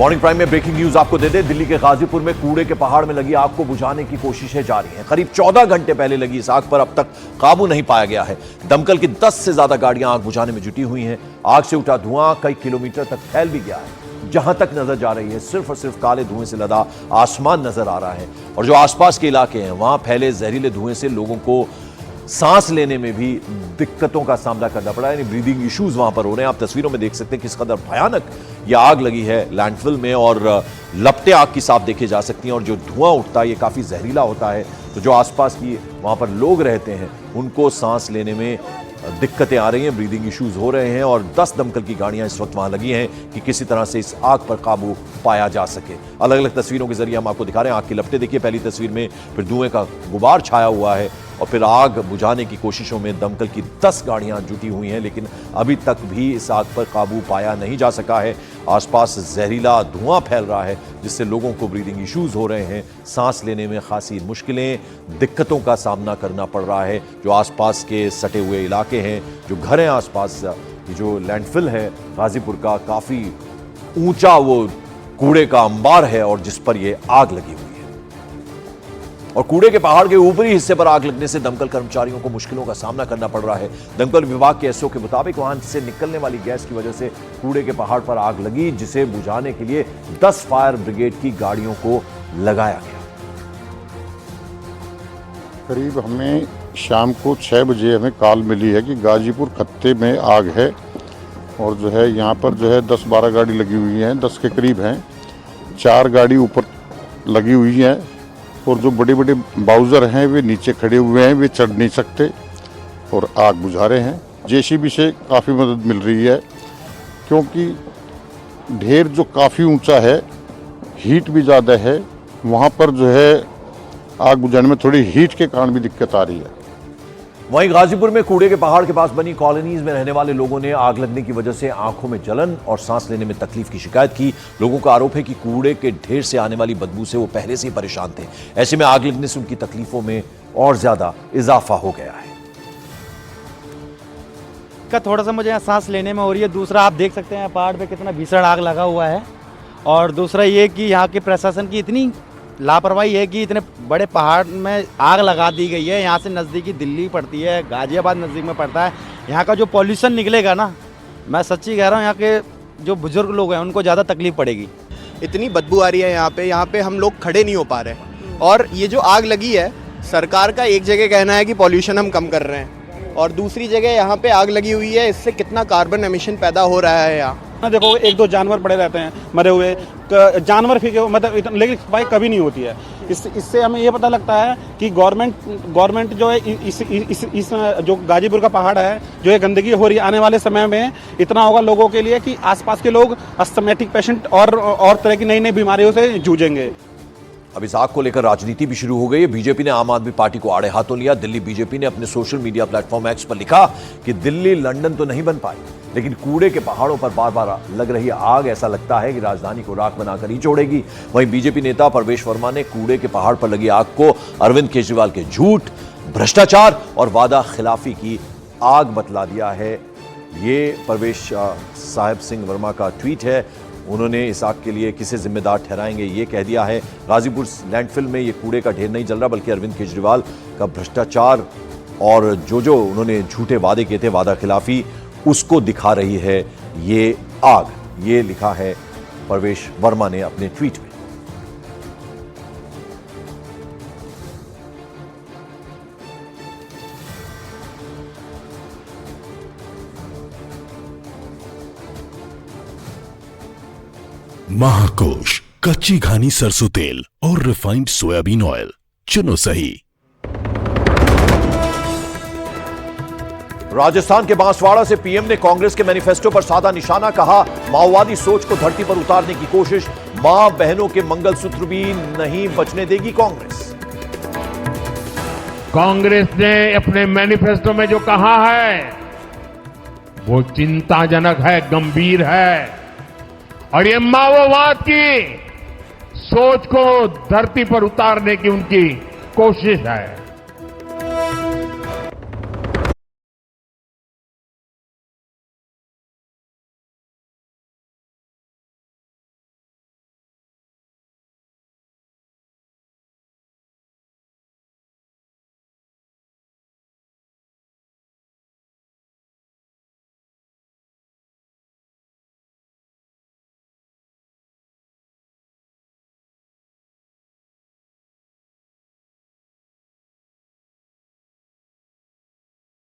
Morning prime में breaking news आपको दे दे। दिल्ली के गाजीपुर में कूड़े के पहाड़ में लगी आग को बुझाने की कोशिशें जारी हैं। करीब 14 घंटे पहले लगी इस आग पर अब तक काबू नहीं पाया गया है। दमकल की 10 से ज्यादा गाड़ियां आग बुझाने में जुटी हुई हैं। आग से उठा धुआं कई किलोमीटर तक फैल भी गया है। जहां तक नजर जा रही है सिर्फ और सिर्फ काले धुएं से लदा आसमान नजर आ रहा है और जो आसपास के इलाके हैं वहां फैले जहरीले धुएं से लोगों को सांस लेने में भी दिक्कतों का सामना करना पड़ा है। यानी ब्रीदिंग इश्यूज वहां पर हो रहे हैं। आप तस्वीरों में देख सकते हैं किस कदर भयानक यह आग लगी है लैंडफिल में और लपटें आग की साफ देखी जा सकती हैं और जो धुआं उठता है ये काफी जहरीला होता है। तो जो आसपास की वहां पर लोग रहते हैं उनको सांस लेने में दिक्कतें आ रही हैं, ब्रीदिंग इश्यूज हो रहे हैं और 10 दमकल की गाड़ियां इस वक्त वहां लगी हैं कि किसी तरह से इस आग पर काबू पाया जा सके। अलग अलग तस्वीरों के जरिए हम आपको दिखा रहे हैं। आग की लपटें देखिए पहली तस्वीर में, फिर धुएं का गुबार छाया हुआ है और फिर आग बुझाने की कोशिशों में दमकल की 10 गाड़ियां जुटी हुई हैं, लेकिन अभी तक भी इस आग पर काबू पाया नहीं जा सका है। आसपास जहरीला धुआं फैल रहा है जिससे लोगों को ब्रीदिंग इश्यूज हो रहे हैं, सांस लेने में खासी मुश्किलें, दिक्कतों का सामना करना पड़ रहा है। जो आसपास के सटे हुए इलाके हैं, जो घर हैं आसपास, जो लैंडफिल है गाजीपुर का, काफी ऊंचा वो कूड़े का अंबार है और जिस पर यह आग लगी हुई है और कूड़े के पहाड़ के ऊपरी हिस्से पर आग लगने से दमकल कर्मचारियों को मुश्किलों का सामना करना पड़ रहा है। दमकल विभाग के एसओ के मुताबिक वहां से निकलने वाली गैस की वजह से कूड़े के पहाड़ पर आग लगी, जिसे बुझाने के लिए 10 फायर ब्रिगेड की गाड़ियों को लगाया गया। करीब हमें शाम को 6 बजे हमें कॉल मिली है कि गाजीपुर खत्ते में आग है और जो है यहाँ पर जो है 10-12 गाड़ी लगी हुई हैं, 10 के करीब हैं। 4 गाड़ी ऊपर लगी हुई हैं और जो बड़े बड़े बाउजर हैं वे नीचे खड़े हुए हैं, वे चढ़ नहीं सकते और आग बुझा रहे हैं। जेसीबी से काफ़ी मदद मिल रही है क्योंकि ढेर जो काफ़ी ऊंचा है, हीट भी ज़्यादा है, वहाँ पर जो है आग बुझाने में थोड़ी हीट के कारण भी दिक्कत आ रही है। वहीं गाजीपुर में कूड़े के पहाड़ के पास बनी कॉलोनीज में रहने वाले लोगों ने आग लगने की वजह से आंखों में जलन और सांस लेने में तकलीफ की शिकायत की। लोगों का आरोप है कि कूड़े के ढेर से आने वाली बदबू से वो पहले से ही परेशान थे। ऐसे में आग लगने से उनकी तकलीफों में और ज्यादा इजाफा हो गया है। का थोड़ा सा मुझे यहाँ सांस लेने में हो रही है। दूसरा आप देख सकते हैं पहाड़ पे कितना भीषण आग लगा हुआ है और दूसरा ये कि यहाँ के प्रशासन की इतनी लापरवाही है कि इतने बड़े पहाड़ में आग लगा दी गई है। यहाँ से नज़दीकी दिल्ली पड़ती है, गाजियाबाद नज़दीक में पड़ता है। यहाँ का जो पॉल्यूशन निकलेगा ना, मैं सच्ची कह रहा हूँ, यहाँ के जो बुजुर्ग लोग हैं उनको ज़्यादा तकलीफ पड़ेगी। इतनी बदबू आ रही है यहाँ पे हम लोग खड़े नहीं हो पा रहे। और ये जो आग लगी है, सरकार का एक जगह कहना है कि पॉल्यूशन हम कम कर रहे हैं और दूसरी जगह यहाँ पे आग लगी हुई है, इससे कितना कार्बन एमिशन पैदा हो रहा है। यहाँ देखो 1-2 जानवर पड़े रहते हैं मरे हुए, जानवर फिर मतलब, लेकिन सफाई कभी नहीं होती है। इससे हमें ये पता लगता है कि गवर्नमेंट जो है इस जो गाजीपुर का पहाड़ है, जो ये गंदगी हो रही है, आने वाले समय में इतना होगा लोगों के लिए कि आसपास के लोग अस्थमैटिक पेशेंट और तरह की नई नई बीमारियों से जूझेंगे। अब इस आग को लेकर राजनीति भी शुरू हो गई है। बीजेपी ने आम आदमी पार्टी को आड़े हाथों लिया। दिल्ली बीजेपी ने अपने सोशल मीडिया प्लेटफॉर्म एक्स पर लिखा कि दिल्ली लंदन तो नहीं बन पाई, लेकिन कूड़े के पहाड़ों पर बार बार लग रही आग ऐसा लगता है कि राजधानी को राख बनाकर ही छोड़ेगी। वहीं बीजेपी नेता परवेश वर्मा ने कूड़े के पहाड़ पर लगी आग को अरविंद केजरीवाल के झूठ, भ्रष्टाचार और वादा खिलाफी की आग बतला दिया है। ये परवेश साहिब सिंह वर्मा का ट्वीट है। उन्होंने इस आग के लिए किसे जिम्मेदार ठहराएंगे ये कह दिया है। गाजीपुर लैंडफिल में ये कूड़े का ढेर नहीं जल रहा, बल्कि अरविंद केजरीवाल का भ्रष्टाचार और जो उन्होंने झूठे वादे किए थे, वादा खिलाफी, उसको दिखा रही है ये आग। ये लिखा है परवेश वर्मा ने अपने ट्वीट में। महाकोश कच्ची घानी सरसों तेल और रिफाइंड सोयाबीन ऑयल चुनो सही। राजस्थान के बांसवाड़ा से पीएम ने कांग्रेस के मैनिफेस्टो पर साधा निशाना, कहा माओवादी सोच को धरती पर उतारने की कोशिश, मां बहनों के मंगलसूत्र भी नहीं बचने देगी कांग्रेस। कांग्रेस ने अपने मैनिफेस्टो में जो कहा है वो चिंताजनक है, गंभीर है और ये माओवाद की सोच को धरती पर उतारने की उनकी कोशिश है।